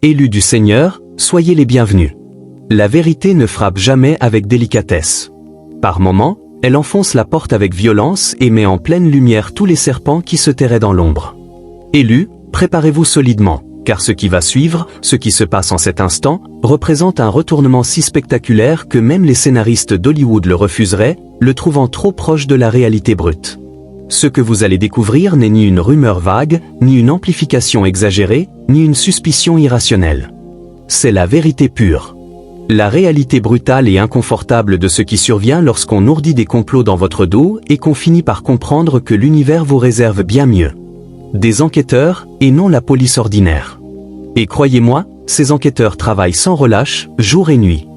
Élus du Seigneur, soyez les bienvenus. La vérité ne frappe jamais avec délicatesse. Par moments, elle enfonce la porte avec violence et met en pleine lumière tous les serpents qui se terraient dans l'ombre. Élus, préparez-vous solidement, car ce qui va suivre, ce qui se passe en cet instant, représente un retournement si spectaculaire que même les scénaristes d'Hollywood le refuseraient, le trouvant trop proche de la réalité brute. Ce que vous allez découvrir n'est ni une rumeur vague, ni une amplification exagérée, ni une suspicion irrationnelle. C'est la vérité pure. La réalité brutale et inconfortable de ce qui survient lorsqu'on ourdit des complots dans votre dos et qu'on finit par comprendre que l'univers vous réserve bien mieux. Des enquêteurs, et non la police ordinaire. Et croyez-moi, ces enquêteurs travaillent sans relâche, jour et nuit.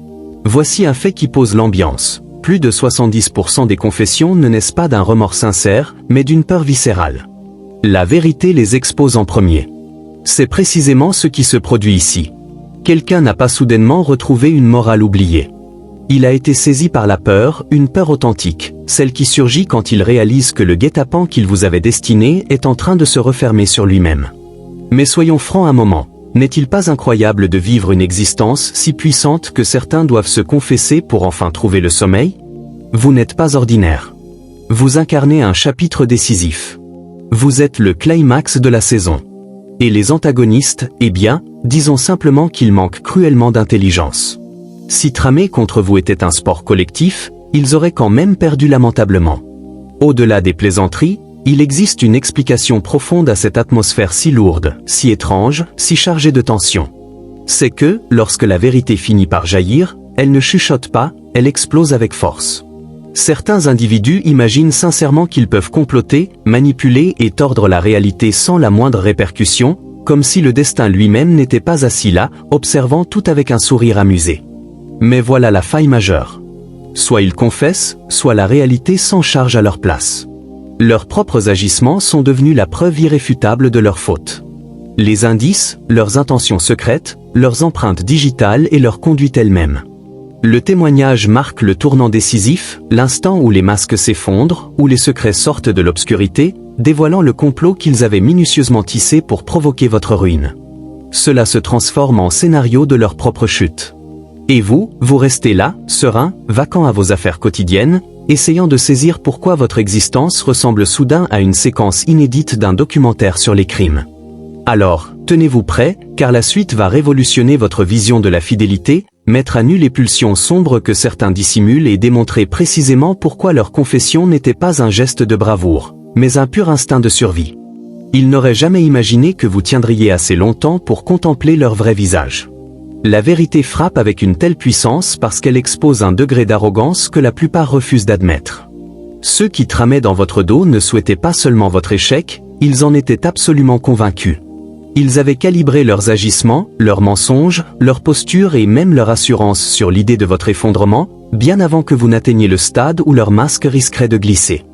Voici un fait qui pose l'ambiance. Plus de 70% des confessions ne naissent pas d'un remords sincère, mais d'une peur viscérale. La vérité les expose en premier. C'est précisément ce qui se produit ici. Quelqu'un n'a pas soudainement retrouvé une morale oubliée. Il a été saisi par la peur, une peur authentique, celle qui surgit quand il réalise que le guet-apens qu'il vous avait destiné est en train de se refermer sur lui-même. Mais soyons francs un moment, n'est-il pas incroyable de vivre une existence si puissante que certains doivent se confesser pour enfin trouver le sommeil? Vous n'êtes pas ordinaire. Vous incarnez un chapitre décisif. Vous êtes le climax de la saison. Et les antagonistes, eh bien, disons simplement qu'ils manquent cruellement d'intelligence. Si tramer contre vous était un sport collectif, ils auraient quand même perdu lamentablement. Au-delà des plaisanteries, il existe une explication profonde à cette atmosphère si lourde, si étrange, si chargée de tension. C'est que, lorsque la vérité finit par jaillir, elle ne chuchote pas, elle explose avec force. Certains individus imaginent sincèrement qu'ils peuvent comploter, manipuler et tordre la réalité sans la moindre répercussion, comme si le destin lui-même n'était pas assis là, observant tout avec un sourire amusé. Mais voilà la faille majeure. Soit ils confessent, soit la réalité s'en charge à leur place. Leurs propres agissements sont devenus la preuve irréfutable de leur faute. Les indices, leurs intentions secrètes, leurs empreintes digitales et leur conduite elle-même. Le témoignage marque le tournant décisif, l'instant où les masques s'effondrent, où les secrets sortent de l'obscurité, dévoilant le complot qu'ils avaient minutieusement tissé pour provoquer votre ruine. Cela se transforme en scénario de leur propre chute. Et vous restez là, serein, vacant à vos affaires quotidiennes, essayant de saisir pourquoi votre existence ressemble soudain à une séquence inédite d'un documentaire sur les crimes. Alors, tenez-vous prêts, car la suite va révolutionner votre vision de la fidélité, mettre à nu les pulsions sombres que certains dissimulent et démontrer précisément pourquoi leur confession n'était pas un geste de bravoure, mais un pur instinct de survie. Ils n'auraient jamais imaginé que vous tiendriez assez longtemps pour contempler leur vrai visage. La vérité frappe avec une telle puissance parce qu'elle expose un degré d'arrogance que la plupart refusent d'admettre. Ceux qui tramaient dans votre dos ne souhaitaient pas seulement votre échec, ils en étaient absolument convaincus. Ils avaient calibré leurs agissements, leurs mensonges, leur posture et même leur assurance sur l'idée de votre effondrement, bien avant que vous n'atteigniez le stade où leur masque risquerait de glisser.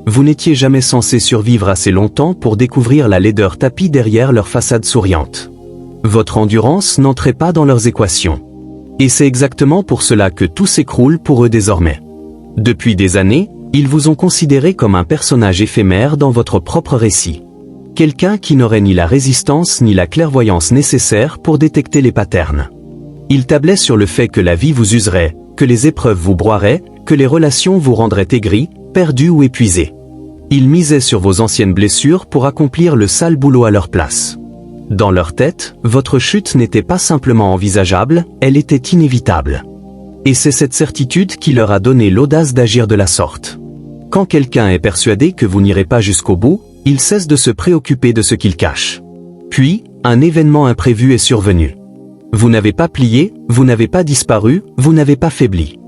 Vous n'étiez jamais censé survivre assez longtemps pour découvrir la laideur tapie derrière leur façade souriante. Votre endurance n'entrait pas dans leurs équations. Et c'est exactement pour cela que tout s'écroule pour eux désormais. Depuis des années, ils vous ont considéré comme un personnage éphémère dans votre propre récit. Quelqu'un qui n'aurait ni la résistance ni la clairvoyance nécessaires pour détecter les patterns. Ils tablaient sur le fait que la vie vous userait, que les épreuves vous broieraient, que les relations vous rendraient aigris, perdus ou épuisés. Ils misaient sur vos anciennes blessures pour accomplir le sale boulot à leur place. Dans leur tête, votre chute n'était pas simplement envisageable, elle était inévitable. Et c'est cette certitude qui leur a donné l'audace d'agir de la sorte. Quand quelqu'un est persuadé que vous n'irez pas jusqu'au bout, il cesse de se préoccuper de ce qu'il cache. Puis, un événement imprévu est survenu. Vous n'avez pas plié, vous n'avez pas disparu, vous n'avez pas faibli.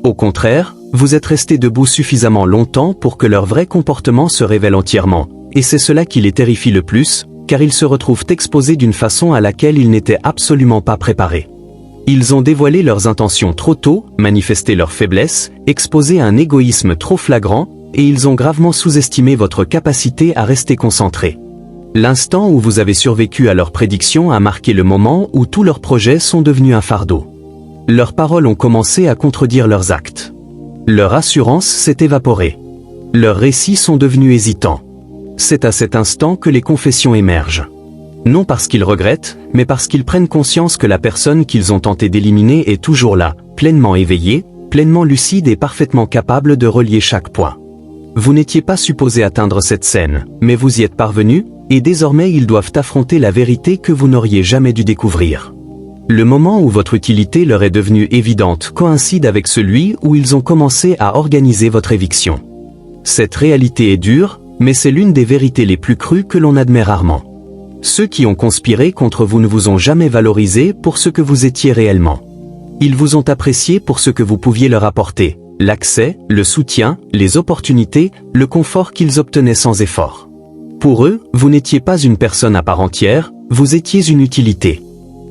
Au contraire, vous êtes resté debout suffisamment longtemps pour que leur vrai comportement se révèle entièrement, et c'est cela qui les terrifie le plus, car ils se retrouvent exposés d'une façon à laquelle ils n'étaient absolument pas préparés. Ils ont dévoilé leurs intentions trop tôt, manifesté leur faiblesse, exposé un égoïsme trop flagrant, et ils ont gravement sous-estimé votre capacité à rester concentré. L'instant où vous avez survécu à leurs prédictions a marqué le moment où tous leurs projets sont devenus un fardeau. Leurs paroles ont commencé à contredire leurs actes. Leur assurance s'est évaporée. Leurs récits sont devenus hésitants. C'est à cet instant que les confessions émergent. Non parce qu'ils regrettent, mais parce qu'ils prennent conscience que la personne qu'ils ont tenté d'éliminer est toujours là, pleinement éveillée, pleinement lucide et parfaitement capable de relier chaque point. Vous n'étiez pas supposé atteindre cette scène, mais vous y êtes parvenu, et désormais ils doivent affronter la vérité que vous n'auriez jamais dû découvrir. Le moment où votre utilité leur est devenue évidente coïncide avec celui où ils ont commencé à organiser votre éviction. Cette réalité est dure, mais c'est l'une des vérités les plus crues que l'on admet rarement. Ceux qui ont conspiré contre vous ne vous ont jamais valorisé pour ce que vous étiez réellement. Ils vous ont apprécié pour ce que vous pouviez leur apporter, l'accès, le soutien, les opportunités, le confort qu'ils obtenaient sans effort. Pour eux, vous n'étiez pas une personne à part entière, vous étiez une utilité.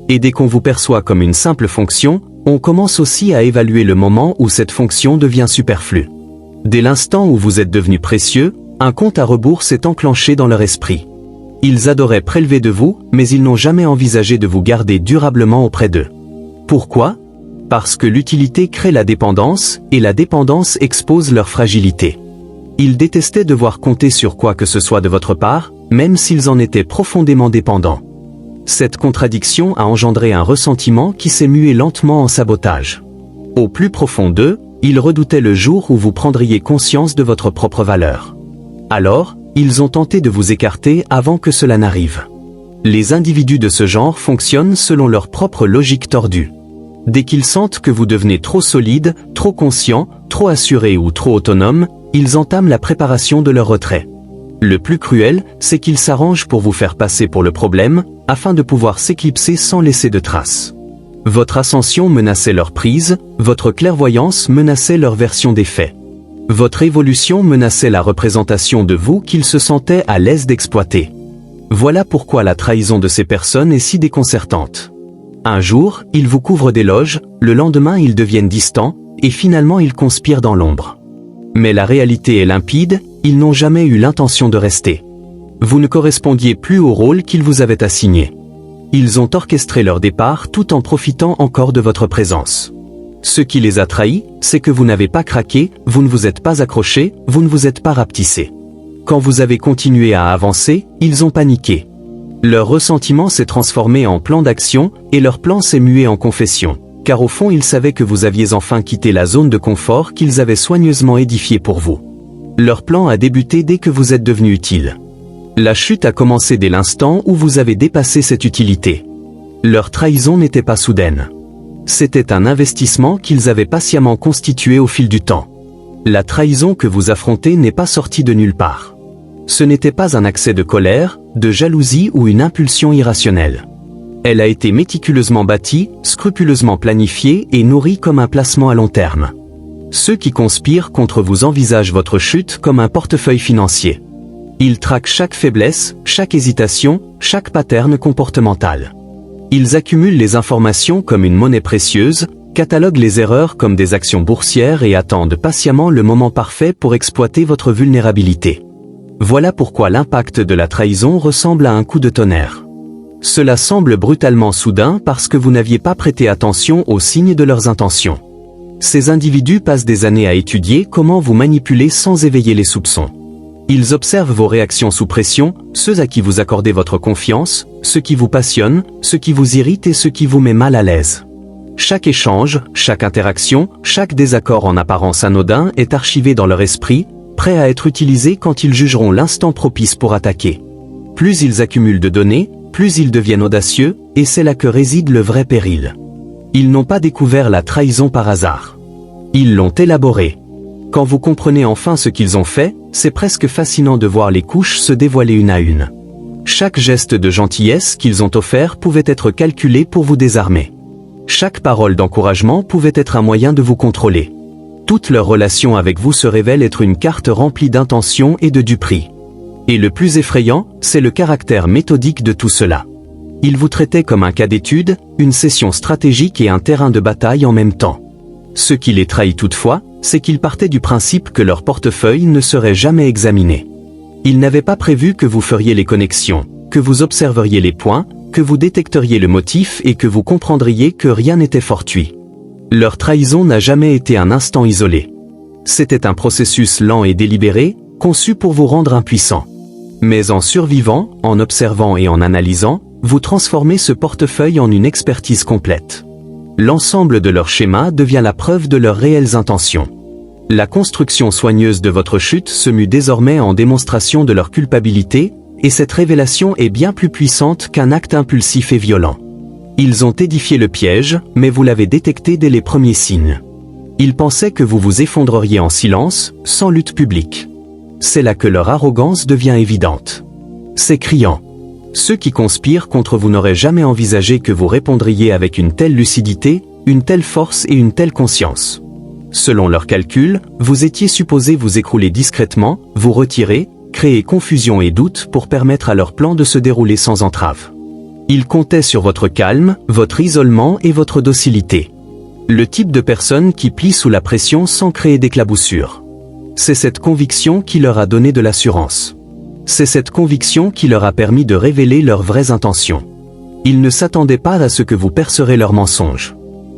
Et dès qu'on vous perçoit comme une simple fonction, on commence aussi à évaluer le moment où cette fonction devient superflue. Dès l'instant où vous êtes devenu précieux, un compte à rebours s'est enclenché dans leur esprit. Ils adoraient prélever de vous, mais ils n'ont jamais envisagé de vous garder durablement auprès d'eux. Pourquoi ? Parce que l'utilité crée la dépendance, et la dépendance expose leur fragilité. Ils détestaient devoir compter sur quoi que ce soit de votre part, même s'ils en étaient profondément dépendants. Cette contradiction a engendré un ressentiment qui s'est mué lentement en sabotage. Au plus profond d'eux, ils redoutaient le jour où vous prendriez conscience de votre propre valeur. Alors, ils ont tenté de vous écarter avant que cela n'arrive. Les individus de ce genre fonctionnent selon leur propre logique tordue. Dès qu'ils sentent que vous devenez trop solide, trop conscient, trop assuré ou trop autonome, ils entament la préparation de leur retrait. Le plus cruel, c'est qu'ils s'arrangent pour vous faire passer pour le problème, afin de pouvoir s'éclipser sans laisser de traces. Votre ascension menaçait leur prise, votre clairvoyance menaçait leur version des faits. Votre évolution menaçait la représentation de vous qu'ils se sentaient à l'aise d'exploiter. Voilà pourquoi la trahison de ces personnes est si déconcertante. Un jour, ils vous couvrent d'éloges, le lendemain ils deviennent distants, et finalement ils conspirent dans l'ombre. Mais la réalité est limpide, ils n'ont jamais eu l'intention de rester. Vous ne correspondiez plus au rôle qu'ils vous avaient assigné. Ils ont orchestré leur départ tout en profitant encore de votre présence. Ce qui les a trahis, c'est que vous n'avez pas craqué, vous ne vous êtes pas accroché, vous ne vous êtes pas rapetissé. Quand vous avez continué à avancer, ils ont paniqué. Leur ressentiment s'est transformé en plan d'action, et leur plan s'est mué en confession, car au fond ils savaient que vous aviez enfin quitté la zone de confort qu'ils avaient soigneusement édifiée pour vous. Leur plan a débuté dès que vous êtes devenu utile. La chute a commencé dès l'instant où vous avez dépassé cette utilité. Leur trahison n'était pas soudaine. C'était un investissement qu'ils avaient patiemment constitué au fil du temps. La trahison que vous affrontez n'est pas sortie de nulle part. Ce n'était pas un accès de colère, de jalousie ou une impulsion irrationnelle. Elle a été méticuleusement bâtie, scrupuleusement planifiée et nourrie comme un placement à long terme. Ceux qui conspirent contre vous envisagent votre chute comme un portefeuille financier. Ils traquent chaque faiblesse, chaque hésitation, chaque pattern comportemental. Ils accumulent les informations comme une monnaie précieuse, cataloguent les erreurs comme des actions boursières et attendent patiemment le moment parfait pour exploiter votre vulnérabilité. Voilà pourquoi l'impact de la trahison ressemble à un coup de tonnerre. Cela semble brutalement soudain parce que vous n'aviez pas prêté attention aux signes de leurs intentions. Ces individus passent des années à étudier comment vous manipuler sans éveiller les soupçons. Ils observent vos réactions sous pression, ceux à qui vous accordez votre confiance, ceux qui vous passionnent, ceux qui vous irritent et ceux qui vous mettent mal à l'aise. Chaque échange, chaque interaction, chaque désaccord en apparence anodin est archivé dans leur esprit, prêt à être utilisé quand ils jugeront l'instant propice pour attaquer. Plus ils accumulent de données, plus ils deviennent audacieux, et c'est là que réside le vrai péril. Ils n'ont pas découvert la trahison par hasard. Ils l'ont élaborée. Quand vous comprenez enfin ce qu'ils ont fait, c'est presque fascinant de voir les couches se dévoiler une à une. Chaque geste de gentillesse qu'ils ont offert pouvait être calculé pour vous désarmer. Chaque parole d'encouragement pouvait être un moyen de vous contrôler. Toute leur relation avec vous se révèle être une carte remplie d'intentions et de duperies. Et le plus effrayant, c'est le caractère méthodique de tout cela. Ils vous traitaient comme un cas d'étude, une session stratégique et un terrain de bataille en même temps. Ce qui les trahit toutefois, c'est qu'ils partaient du principe que leur portefeuille ne serait jamais examiné. Ils n'avaient pas prévu que vous feriez les connexions, que vous observeriez les points, que vous détecteriez le motif et que vous comprendriez que rien n'était fortuit. Leur trahison n'a jamais été un instant isolé. C'était un processus lent et délibéré, conçu pour vous rendre impuissant. Mais en survivant, en observant et en analysant, vous transformez ce portefeuille en une expertise complète. L'ensemble de leur schéma devient la preuve de leurs réelles intentions. La construction soigneuse de votre chute se mue désormais en démonstration de leur culpabilité, et cette révélation est bien plus puissante qu'un acte impulsif et violent. Ils ont édifié le piège, mais vous l'avez détecté dès les premiers signes. Ils pensaient que vous vous effondreriez en silence, sans lutte publique. C'est là que leur arrogance devient évidente. C'est criant. Ceux qui conspirent contre vous n'auraient jamais envisagé que vous répondriez avec une telle lucidité, une telle force et une telle conscience. Selon leurs calculs, vous étiez supposé vous écrouler discrètement, vous retirer, créer confusion et doute pour permettre à leur plan de se dérouler sans entrave. Ils comptaient sur votre calme, votre isolement et votre docilité. Le type de personne qui plie sous la pression sans créer d'éclaboussure. C'est cette conviction qui leur a donné de l'assurance. C'est cette conviction qui leur a permis de révéler leurs vraies intentions. Ils ne s'attendaient pas à ce que vous percerez leurs mensonges.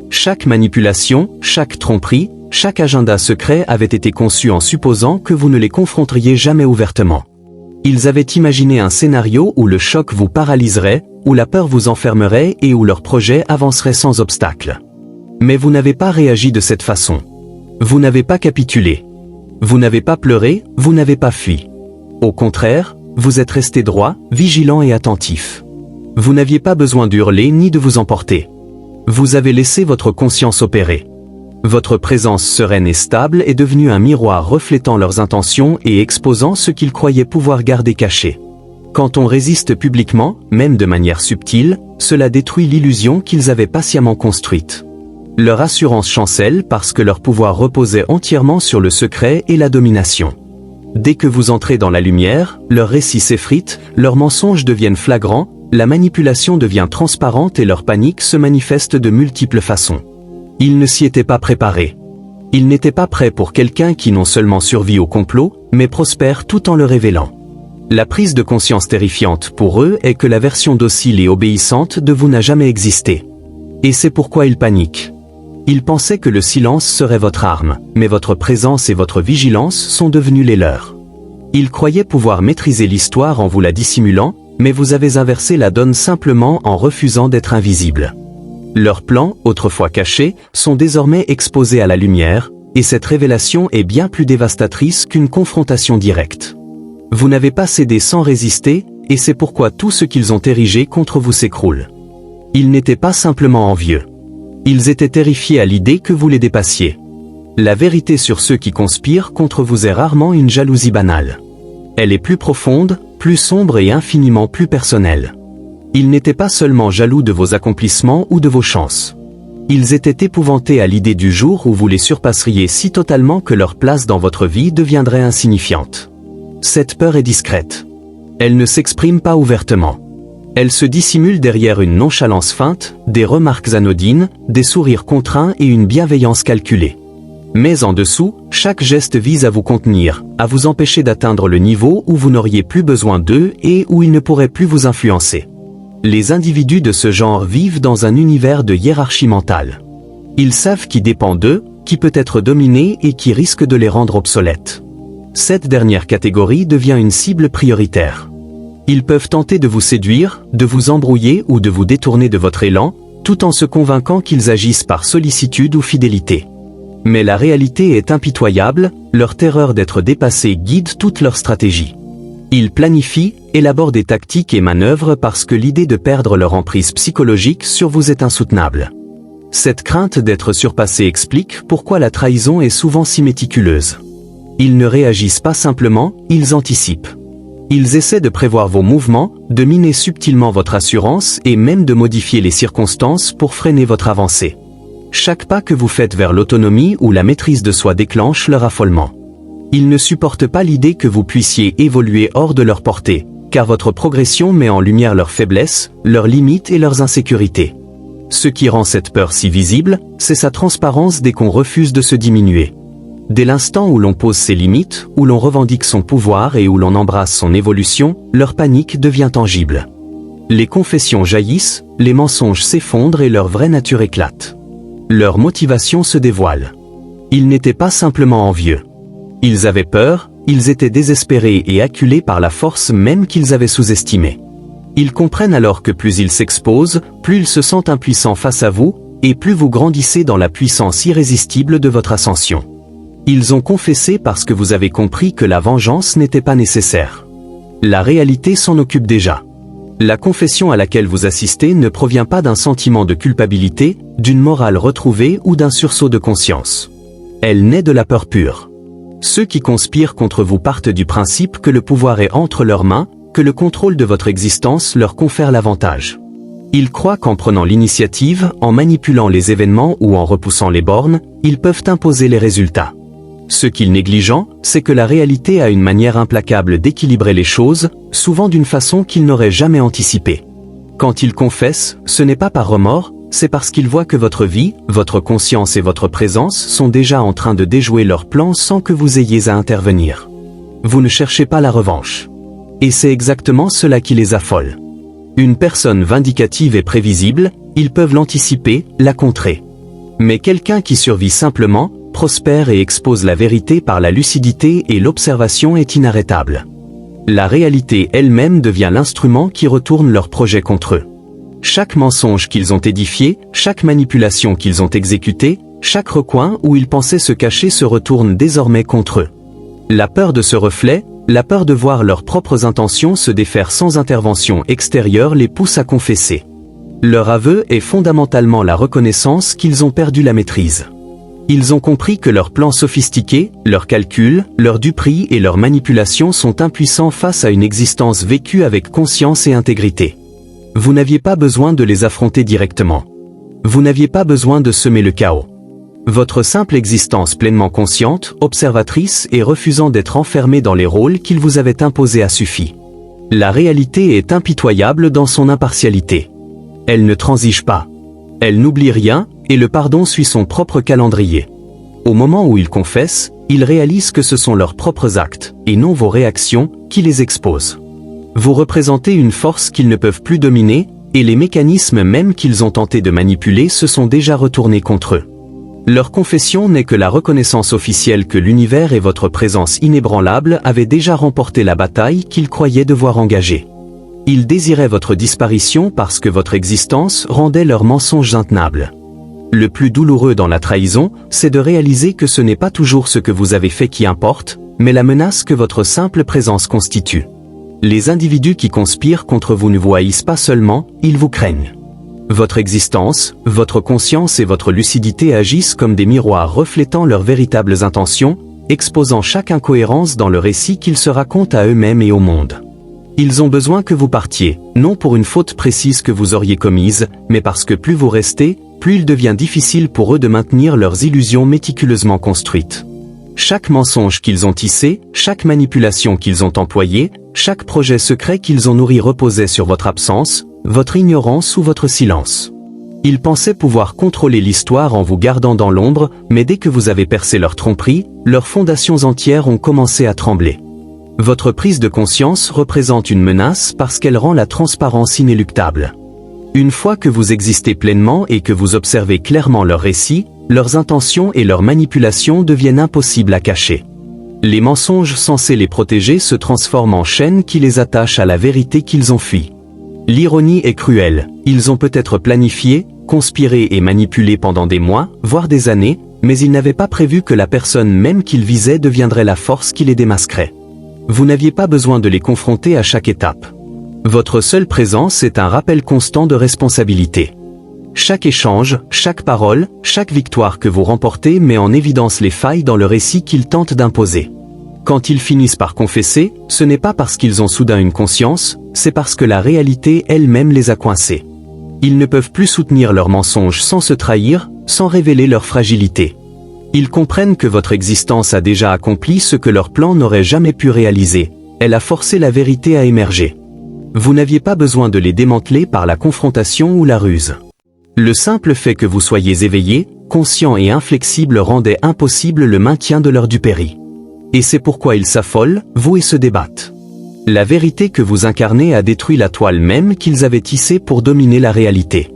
Chaque manipulation, chaque tromperie, chaque agenda secret avait été conçu en supposant que vous ne les confronteriez jamais ouvertement. Ils avaient imaginé un scénario où le choc vous paralyserait, où la peur vous enfermerait et où leur projet avancerait sans obstacle. Mais vous n'avez pas réagi de cette façon. Vous n'avez pas capitulé. Vous n'avez pas pleuré, vous n'avez pas fui. Au contraire, vous êtes resté droit, vigilant et attentif. Vous n'aviez pas besoin d'hurler ni de vous emporter. Vous avez laissé votre conscience opérer. Votre présence sereine et stable est devenue un miroir reflétant leurs intentions et exposant ce qu'ils croyaient pouvoir garder caché. Quand on résiste publiquement, même de manière subtile, cela détruit l'illusion qu'ils avaient patiemment construite. Leur assurance chancelle parce que leur pouvoir reposait entièrement sur le secret et la domination. Dès que vous entrez dans la lumière, leurs récits s'effritent, leurs mensonges deviennent flagrants, la manipulation devient transparente et leur panique se manifeste de multiples façons. Ils ne s'y étaient pas préparés. Ils n'étaient pas prêts pour quelqu'un qui non seulement survit au complot, mais prospère tout en le révélant. La prise de conscience terrifiante pour eux est que la version docile et obéissante de vous n'a jamais existé. Et c'est pourquoi ils paniquent. Ils pensaient que le silence serait votre arme, mais votre présence et votre vigilance sont devenus les leurs. Ils croyaient pouvoir maîtriser l'histoire en vous la dissimulant, mais vous avez inversé la donne simplement en refusant d'être invisible. Leurs plans, autrefois cachés, sont désormais exposés à la lumière, et cette révélation est bien plus dévastatrice qu'une confrontation directe. Vous n'avez pas cédé sans résister, et c'est pourquoi tout ce qu'ils ont érigé contre vous s'écroule. Ils n'étaient pas simplement envieux. Ils étaient terrifiés à l'idée que vous les dépassiez. La vérité sur ceux qui conspirent contre vous est rarement une jalousie banale. Elle est plus profonde, plus sombre et infiniment plus personnelle. Ils n'étaient pas seulement jaloux de vos accomplissements ou de vos chances. Ils étaient épouvantés à l'idée du jour où vous les surpasseriez si totalement que leur place dans votre vie deviendrait insignifiante. Cette peur est discrète. Elle ne s'exprime pas ouvertement. Elle se dissimule derrière une nonchalance feinte, des remarques anodines, des sourires contraints et une bienveillance calculée. Mais en dessous, chaque geste vise à vous contenir, à vous empêcher d'atteindre le niveau où vous n'auriez plus besoin d'eux et où ils ne pourraient plus vous influencer. Les individus de ce genre vivent dans un univers de hiérarchie mentale. Ils savent qui dépend d'eux, qui peut être dominé et qui risque de les rendre obsolètes. Cette dernière catégorie devient une cible prioritaire. Ils peuvent tenter de vous séduire, de vous embrouiller ou de vous détourner de votre élan, tout en se convainquant qu'ils agissent par sollicitude ou fidélité. Mais la réalité est impitoyable, leur terreur d'être dépassés guide toute leur stratégie. Ils planifient, élaborent des tactiques et manœuvrent parce que l'idée de perdre leur emprise psychologique sur vous est insoutenable. Cette crainte d'être surpassé explique pourquoi la trahison est souvent si méticuleuse. Ils ne réagissent pas simplement, ils anticipent. Ils essaient de prévoir vos mouvements, de miner subtilement votre assurance et même de modifier les circonstances pour freiner votre avancée. Chaque pas que vous faites vers l'autonomie ou la maîtrise de soi déclenche leur affolement. Ils ne supportent pas l'idée que vous puissiez évoluer hors de leur portée, car votre progression met en lumière leurs faiblesses, leurs limites et leurs insécurités. Ce qui rend cette peur si visible, c'est sa transparence dès qu'on refuse de se diminuer. Dès l'instant où l'on pose ses limites, où l'on revendique son pouvoir et où l'on embrasse son évolution, leur panique devient tangible. Les confessions jaillissent, les mensonges s'effondrent et leur vraie nature éclate. Leur motivation se dévoile. Ils n'étaient pas simplement envieux. Ils avaient peur, ils étaient désespérés et acculés par la force même qu'ils avaient sous-estimée. Ils comprennent alors que plus ils s'exposent, plus ils se sentent impuissants face à vous, et plus vous grandissez dans la puissance irrésistible de votre ascension. Ils ont confessé parce que vous avez compris que la vengeance n'était pas nécessaire. La réalité s'en occupe déjà. La confession à laquelle vous assistez ne provient pas d'un sentiment de culpabilité, d'une morale retrouvée ou d'un sursaut de conscience. Elle naît de la peur pure. Ceux qui conspirent contre vous partent du principe que le pouvoir est entre leurs mains, que le contrôle de votre existence leur confère l'avantage. Ils croient qu'en prenant l'initiative, en manipulant les événements ou en repoussant les bornes, ils peuvent imposer les résultats. Ce qu'ils négligent, c'est que la réalité a une manière implacable d'équilibrer les choses, souvent d'une façon qu'ils n'auraient jamais anticipée. Quand ils confessent, ce n'est pas par remords, c'est parce qu'ils voient que votre vie, votre conscience et votre présence sont déjà en train de déjouer leurs plans sans que vous ayez à intervenir. Vous ne cherchez pas la revanche. Et c'est exactement cela qui les affole. Une personne vindicative et prévisible, ils peuvent l'anticiper, la contrer. Mais quelqu'un qui survit simplement, prospère et expose la vérité par la lucidité et l'observation est inarrêtable. La réalité elle-même devient l'instrument qui retourne leurs projets contre eux. Chaque mensonge qu'ils ont édifié, chaque manipulation qu'ils ont exécutée, chaque recoin où ils pensaient se cacher se retourne désormais contre eux. La peur de ce reflet, la peur de voir leurs propres intentions se défaire sans intervention extérieure les pousse à confesser. Leur aveu est fondamentalement la reconnaissance qu'ils ont perdu la maîtrise. Ils ont compris que leurs plans sophistiqués, leurs calculs, leurs duperies et leurs manipulations sont impuissants face à une existence vécue avec conscience et intégrité. Vous n'aviez pas besoin de les affronter directement. Vous n'aviez pas besoin de semer le chaos. Votre simple existence pleinement consciente, observatrice et refusant d'être enfermée dans les rôles qu'ils vous avaient imposés a suffi. La réalité est impitoyable dans son impartialité. Elle ne transige pas. Elle n'oublie rien, et le pardon suit son propre calendrier. Au moment où ils confessent, ils réalisent que ce sont leurs propres actes, et non vos réactions, qui les exposent. Vous représentez une force qu'ils ne peuvent plus dominer, et les mécanismes même qu'ils ont tenté de manipuler se sont déjà retournés contre eux. Leur confession n'est que la reconnaissance officielle que l'univers et votre présence inébranlable avaient déjà remporté la bataille qu'ils croyaient devoir engager. Ils désiraient votre disparition parce que votre existence rendait leurs mensonges intenables. Le plus douloureux dans la trahison, c'est de réaliser que ce n'est pas toujours ce que vous avez fait qui importe, mais la menace que votre simple présence constitue. Les individus qui conspirent contre vous ne vous haïssent pas seulement, ils vous craignent. Votre existence, votre conscience et votre lucidité agissent comme des miroirs reflétant leurs véritables intentions, exposant chaque incohérence dans le récit qu'ils se racontent à eux-mêmes et au monde. Ils ont besoin que vous partiez, non pour une faute précise que vous auriez commise, mais parce que plus vous restez, plus il devient difficile pour eux de maintenir leurs illusions méticuleusement construites. Chaque mensonge qu'ils ont tissé, chaque manipulation qu'ils ont employée, chaque projet secret qu'ils ont nourri reposait sur votre absence, votre ignorance ou votre silence. Ils pensaient pouvoir contrôler l'histoire en vous gardant dans l'ombre, mais dès que vous avez percé leur tromperie, leurs fondations entières ont commencé à trembler. Votre prise de conscience représente une menace parce qu'elle rend la transparence inéluctable. Une fois que vous existez pleinement et que vous observez clairement leurs récits, leurs intentions et leurs manipulations deviennent impossibles à cacher. Les mensonges censés les protéger se transforment en chaînes qui les attachent à la vérité qu'ils ont fui. L'ironie est cruelle, ils ont peut-être planifié, conspiré et manipulé pendant des mois, voire des années, mais ils n'avaient pas prévu que la personne même qu'ils visaient deviendrait la force qui les démasquerait. Vous n'aviez pas besoin de les confronter à chaque étape. Votre seule présence est un rappel constant de responsabilité. Chaque échange, chaque parole, chaque victoire que vous remportez met en évidence les failles dans le récit qu'ils tentent d'imposer. Quand ils finissent par confesser, ce n'est pas parce qu'ils ont soudain une conscience, c'est parce que la réalité elle-même les a coincés. Ils ne peuvent plus soutenir leurs mensonges sans se trahir, sans révéler leur fragilité. Ils comprennent que votre existence a déjà accompli ce que leur plan n'aurait jamais pu réaliser. Elle a forcé la vérité à émerger. Vous n'aviez pas besoin de les démanteler par la confrontation ou la ruse. Le simple fait que vous soyez éveillé, conscient et inflexible rendait impossible le maintien de leur duperie. Et c'est pourquoi ils s'affolent, vouent et se débattent. La vérité que vous incarnez a détruit la toile même qu'ils avaient tissée pour dominer la réalité.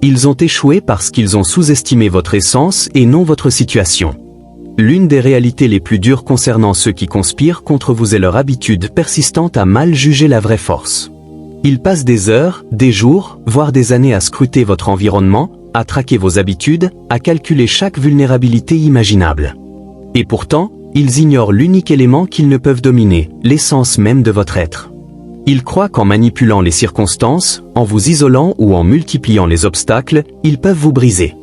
Ils ont échoué parce qu'ils ont sous-estimé votre essence et non votre situation. L'une des réalités les plus dures concernant ceux qui conspirent contre vous est leur habitude persistante à mal juger la vraie force. Ils passent des heures, des jours, voire des années à scruter votre environnement, à traquer vos habitudes, à calculer chaque vulnérabilité imaginable. Et pourtant, ils ignorent l'unique élément qu'ils ne peuvent dominer, l'essence même de votre être. Ils croient qu'en manipulant les circonstances, en vous isolant ou en multipliant les obstacles, ils peuvent vous briser.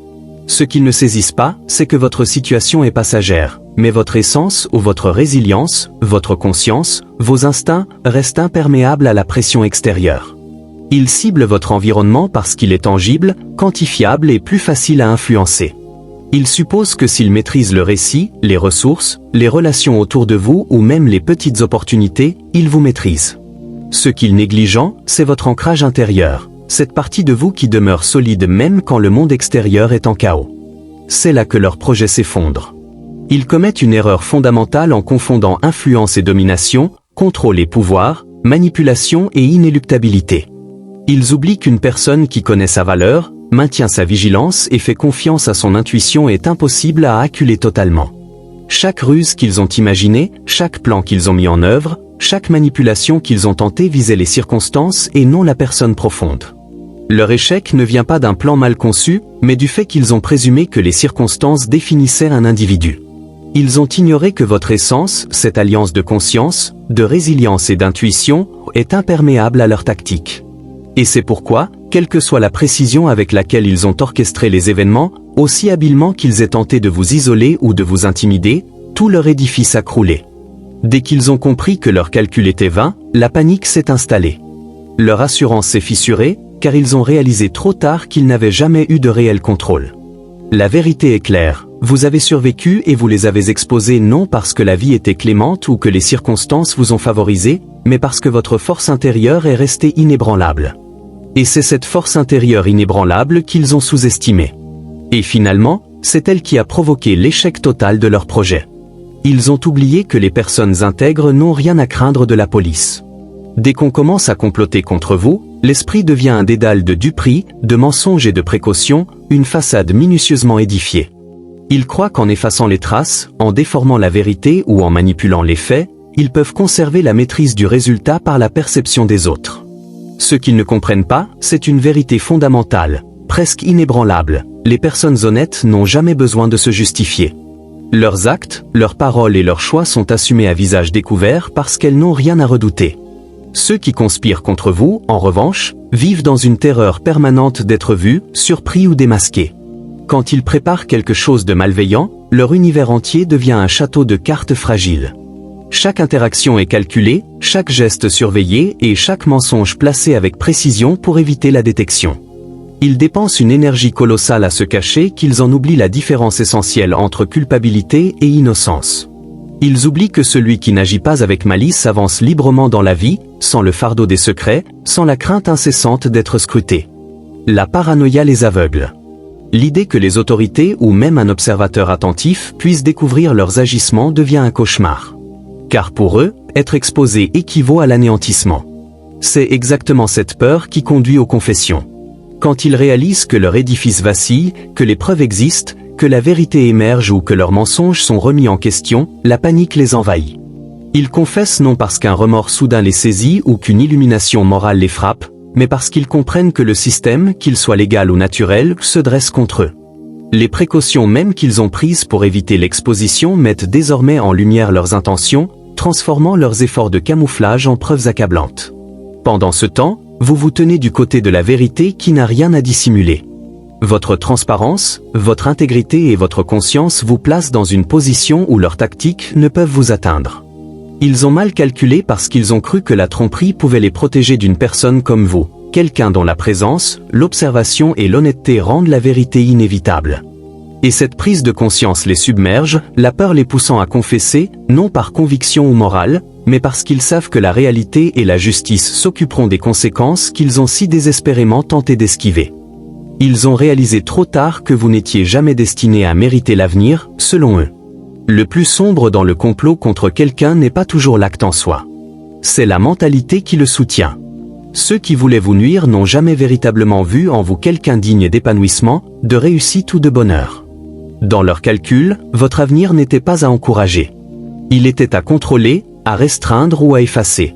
Ce qu'ils ne saisissent pas, c'est que votre situation est passagère, mais votre essence ou votre résilience, votre conscience, vos instincts, restent imperméables à la pression extérieure. Ils ciblent votre environnement parce qu'il est tangible, quantifiable et plus facile à influencer. Ils supposent que s'ils maîtrisent le récit, les ressources, les relations autour de vous ou même les petites opportunités, ils vous maîtrisent. Ce qu'ils négligent, c'est votre ancrage intérieur, cette partie de vous qui demeure solide même quand le monde extérieur est en chaos. C'est là que leur projet s'effondre. Ils commettent une erreur fondamentale en confondant influence et domination, contrôle et pouvoir, manipulation et inéluctabilité. Ils oublient qu'une personne qui connaît sa valeur, maintient sa vigilance et fait confiance à son intuition est impossible à acculer totalement. Chaque ruse qu'ils ont imaginée, chaque plan qu'ils ont mis en œuvre, chaque manipulation qu'ils ont tenté visait les circonstances et non la personne profonde. Leur échec ne vient pas d'un plan mal conçu, mais du fait qu'ils ont présumé que les circonstances définissaient un individu. Ils ont ignoré que votre essence, cette alliance de conscience, de résilience et d'intuition, est imperméable à leur tactique. Et c'est pourquoi, quelle que soit la précision avec laquelle ils ont orchestré les événements, aussi habilement qu'ils aient tenté de vous isoler ou de vous intimider, tout leur édifice a croulé. Dès qu'ils ont compris que leur calcul était vain, la panique s'est installée. Leur assurance s'est fissurée, car ils ont réalisé trop tard qu'ils n'avaient jamais eu de réel contrôle. La vérité est claire, vous avez survécu et vous les avez exposés non parce que la vie était clémente ou que les circonstances vous ont favorisé, mais parce que votre force intérieure est restée inébranlable. Et c'est cette force intérieure inébranlable qu'ils ont sous-estimée. Et finalement, c'est elle qui a provoqué l'échec total de leur projet. Ils ont oublié que les personnes intègres n'ont rien à craindre de la police. Dès qu'on commence à comploter contre vous, l'esprit devient un dédale de duperies, de mensonges et de précautions, une façade minutieusement édifiée. Ils croient qu'en effaçant les traces, en déformant la vérité ou en manipulant les faits, ils peuvent conserver la maîtrise du résultat par la perception des autres. Ce qu'ils ne comprennent pas, c'est une vérité fondamentale, presque inébranlable. Les personnes honnêtes n'ont jamais besoin de se justifier. Leurs actes, leurs paroles et leurs choix sont assumés à visage découvert parce qu'elles n'ont rien à redouter. Ceux qui conspirent contre vous, en revanche, vivent dans une terreur permanente d'être vus, surpris ou démasqués. Quand ils préparent quelque chose de malveillant, leur univers entier devient un château de cartes fragiles. Chaque interaction est calculée, chaque geste surveillé et chaque mensonge placé avec précision pour éviter la détection. Ils dépensent une énergie colossale à se cacher qu'ils en oublient la différence essentielle entre culpabilité et innocence. Ils oublient que celui qui n'agit pas avec malice avance librement dans la vie, sans le fardeau des secrets, sans la crainte incessante d'être scruté. La paranoïa les aveugle. L'idée que les autorités ou même un observateur attentif puissent découvrir leurs agissements devient un cauchemar. Car pour eux, être exposé équivaut à l'anéantissement. C'est exactement cette peur qui conduit aux confessions. Quand ils réalisent que leur édifice vacille, que les preuves existent, que la vérité émerge ou que leurs mensonges sont remis en question, la panique les envahit. Ils confessent non parce qu'un remords soudain les saisit ou qu'une illumination morale les frappe, mais parce qu'ils comprennent que le système, qu'il soit légal ou naturel, se dresse contre eux. Les précautions même qu'ils ont prises pour éviter l'exposition mettent désormais en lumière leurs intentions, transformant leurs efforts de camouflage en preuves accablantes. Pendant ce temps, vous vous tenez du côté de la vérité qui n'a rien à dissimuler. Votre transparence, votre intégrité et votre conscience vous placent dans une position où leurs tactiques ne peuvent vous atteindre. Ils ont mal calculé parce qu'ils ont cru que la tromperie pouvait les protéger d'une personne comme vous, quelqu'un dont la présence, l'observation et l'honnêteté rendent la vérité inévitable. Et cette prise de conscience les submerge, la peur les poussant à confesser, non par conviction ou morale, mais parce qu'ils savent que la réalité et la justice s'occuperont des conséquences qu'ils ont si désespérément tenté d'esquiver. Ils ont réalisé trop tard que vous n'étiez jamais destiné à mériter l'avenir, selon eux. Le plus sombre dans le complot contre quelqu'un n'est pas toujours l'acte en soi. C'est la mentalité qui le soutient. Ceux qui voulaient vous nuire n'ont jamais véritablement vu en vous quelqu'un digne d'épanouissement, de réussite ou de bonheur. Dans leurs calculs, votre avenir n'était pas à encourager. Il était à contrôler, à restreindre ou à effacer.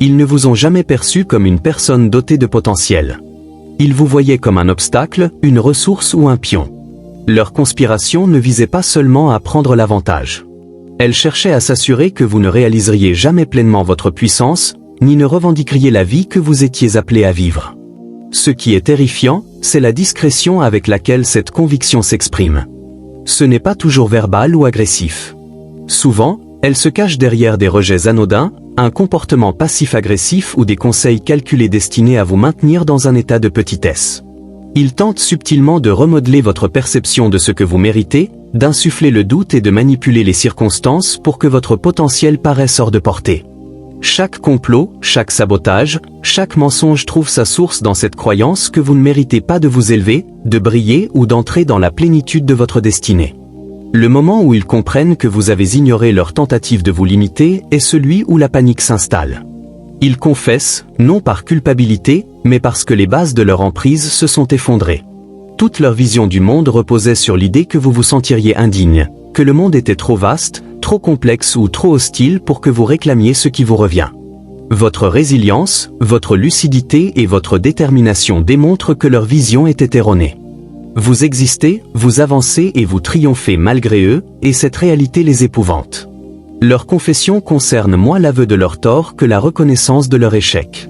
Ils ne vous ont jamais perçu comme une personne dotée de potentiel. Ils vous voyaient comme un obstacle, une ressource ou un pion. Leur conspiration ne visait pas seulement à prendre l'avantage. Elle cherchait à s'assurer que vous ne réaliseriez jamais pleinement votre puissance, ni ne revendiqueriez la vie que vous étiez appelé à vivre. Ce qui est terrifiant, c'est la discrétion avec laquelle cette conviction s'exprime. Ce n'est pas toujours verbal ou agressif. Souvent, elle se cache derrière des rejets anodins, un comportement passif-agressif ou des conseils calculés destinés à vous maintenir dans un état de petitesse. Ils tentent subtilement de remodeler votre perception de ce que vous méritez, d'insuffler le doute et de manipuler les circonstances pour que votre potentiel paraisse hors de portée. Chaque complot, chaque sabotage, chaque mensonge trouve sa source dans cette croyance que vous ne méritez pas de vous élever, de briller ou d'entrer dans la plénitude de votre destinée. Le moment où ils comprennent que vous avez ignoré leur tentative de vous limiter est celui où la panique s'installe. Ils confessent, non par culpabilité, mais parce que les bases de leur emprise se sont effondrées. Toute leur vision du monde reposait sur l'idée que vous vous sentiriez indigne, que le monde était trop vaste, trop complexe ou trop hostile pour que vous réclamiez ce qui vous revient. Votre résilience, votre lucidité et votre détermination démontrent que leur vision était erronée. Vous existez, vous avancez et vous triomphez malgré eux, et cette réalité les épouvante. Leur confession concerne moins l'aveu de leur tort que la reconnaissance de leur échec.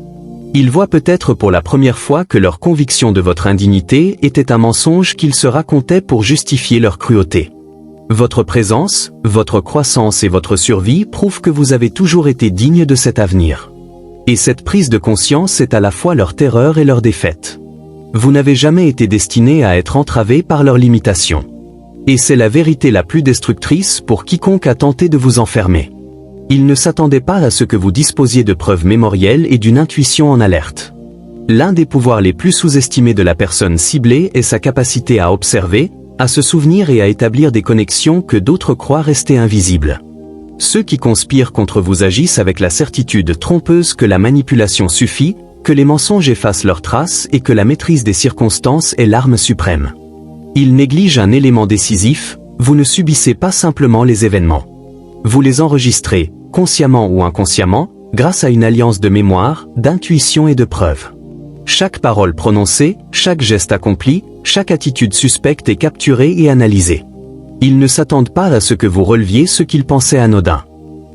Ils voient peut-être pour la première fois que leur conviction de votre indignité était un mensonge qu'ils se racontaient pour justifier leur cruauté. Votre présence, votre croissance et votre survie prouvent que vous avez toujours été digne de cet avenir. Et cette prise de conscience est à la fois leur terreur et leur défaite. Vous n'avez jamais été destiné à être entravé par leurs limitations. Et c'est la vérité la plus destructrice pour quiconque a tenté de vous enfermer. Ils ne s'attendaient pas à ce que vous disposiez de preuves mémorielles et d'une intuition en alerte. L'un des pouvoirs les plus sous-estimés de la personne ciblée est sa capacité à observer, à se souvenir et à établir des connexions que d'autres croient rester invisibles. Ceux qui conspirent contre vous agissent avec la certitude trompeuse que la manipulation suffit, que les mensonges effacent leurs traces et que la maîtrise des circonstances est l'arme suprême. Ils négligent un élément décisif, vous ne subissez pas simplement les événements. Vous les enregistrez, consciemment ou inconsciemment, grâce à une alliance de mémoire, d'intuition et de preuves. Chaque parole prononcée, chaque geste accompli, chaque attitude suspecte est capturée et analysée. Ils ne s'attendent pas à ce que vous releviez ce qu'ils pensaient anodin.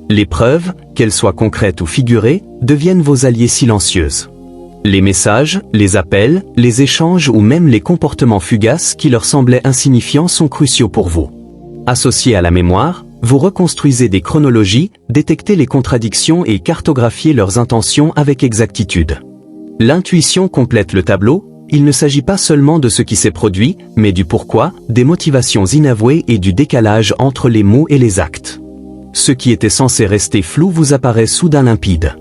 Les preuves, qu'elles soient concrètes ou figurées, deviennent vos alliés silencieuses. Les messages, les appels, les échanges ou même les comportements fugaces qui leur semblaient insignifiants sont cruciaux pour vous. Associés à la mémoire, vous reconstruisez des chronologies, détectez les contradictions et cartographiez leurs intentions avec exactitude. L'intuition complète le tableau, il ne s'agit pas seulement de ce qui s'est produit, mais du pourquoi, des motivations inavouées et du décalage entre les mots et les actes. Ce qui était censé rester flou vous apparaît soudain limpide.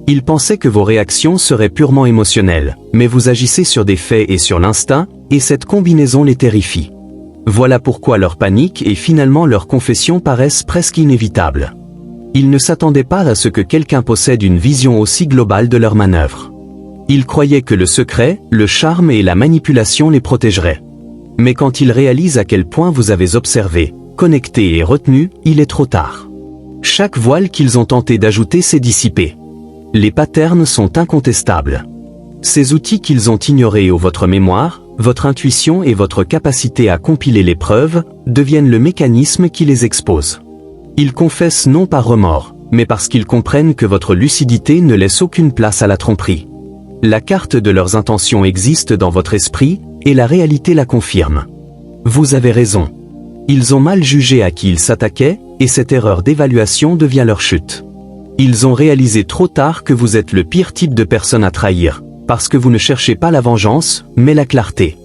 Ils pensaient que vos réactions seraient purement émotionnelles, mais vous agissez sur des faits et sur l'instinct, et cette combinaison les terrifie. Voilà pourquoi leur panique et finalement leur confession paraissent presque inévitables. Ils ne s'attendaient pas à ce que quelqu'un possède une vision aussi globale de leur manœuvre. Ils croyaient que le secret, le charme et la manipulation les protégeraient. Mais quand ils réalisent à quel point vous avez observé, connecté et retenu, il est trop tard. Chaque voile qu'ils ont tenté d'ajouter s'est dissipé. Les patterns sont incontestables. Ces outils qu'ils ont ignorés ou votre mémoire, votre intuition et votre capacité à compiler les preuves, deviennent le mécanisme qui les expose. Ils confessent non par remords, mais parce qu'ils comprennent que votre lucidité ne laisse aucune place à la tromperie. La carte de leurs intentions existe dans votre esprit, et la réalité la confirme. Vous avez raison. Ils ont mal jugé à qui ils s'attaquaient, et cette erreur d'évaluation devient leur chute. Ils ont réalisé trop tard que vous êtes le pire type de personne à trahir, parce que vous ne cherchez pas la vengeance, mais la clarté.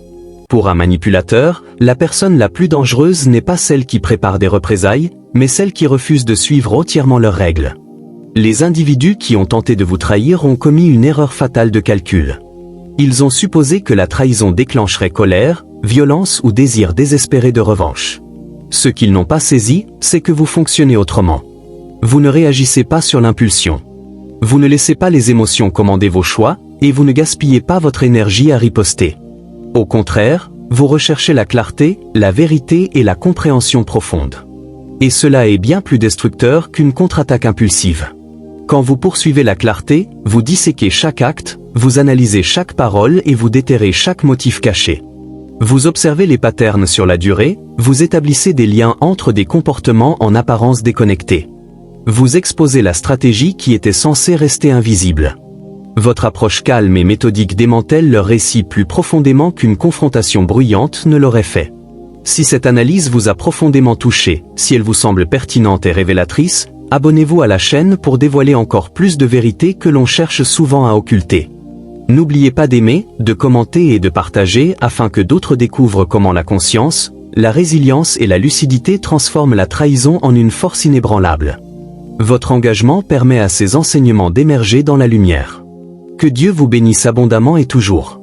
Pour un manipulateur, la personne la plus dangereuse n'est pas celle qui prépare des représailles, mais celle qui refuse de suivre entièrement leurs règles. Les individus qui ont tenté de vous trahir ont commis une erreur fatale de calcul. Ils ont supposé que la trahison déclencherait colère, violence ou désir désespéré de revanche. Ce qu'ils n'ont pas saisi, c'est que vous fonctionnez autrement. Vous ne réagissez pas sur l'impulsion. Vous ne laissez pas les émotions commander vos choix, et vous ne gaspillez pas votre énergie à riposter. Au contraire, vous recherchez la clarté, la vérité et la compréhension profonde. Et cela est bien plus destructeur qu'une contre-attaque impulsive. Quand vous poursuivez la clarté, vous disséquez chaque acte, vous analysez chaque parole et vous déterrez chaque motif caché. Vous observez les patterns sur la durée, vous établissez des liens entre des comportements en apparence déconnectés. Vous exposez la stratégie qui était censée rester invisible. Votre approche calme et méthodique démantèle leur récit plus profondément qu'une confrontation bruyante ne l'aurait fait. Si cette analyse vous a profondément touché, si elle vous semble pertinente et révélatrice, abonnez-vous à la chaîne pour dévoiler encore plus de vérités que l'on cherche souvent à occulter. N'oubliez pas d'aimer, de commenter et de partager afin que d'autres découvrent comment la conscience, la résilience et la lucidité transforment la trahison en une force inébranlable. Votre engagement permet à ces enseignements d'émerger dans la lumière. Que Dieu vous bénisse abondamment et toujours.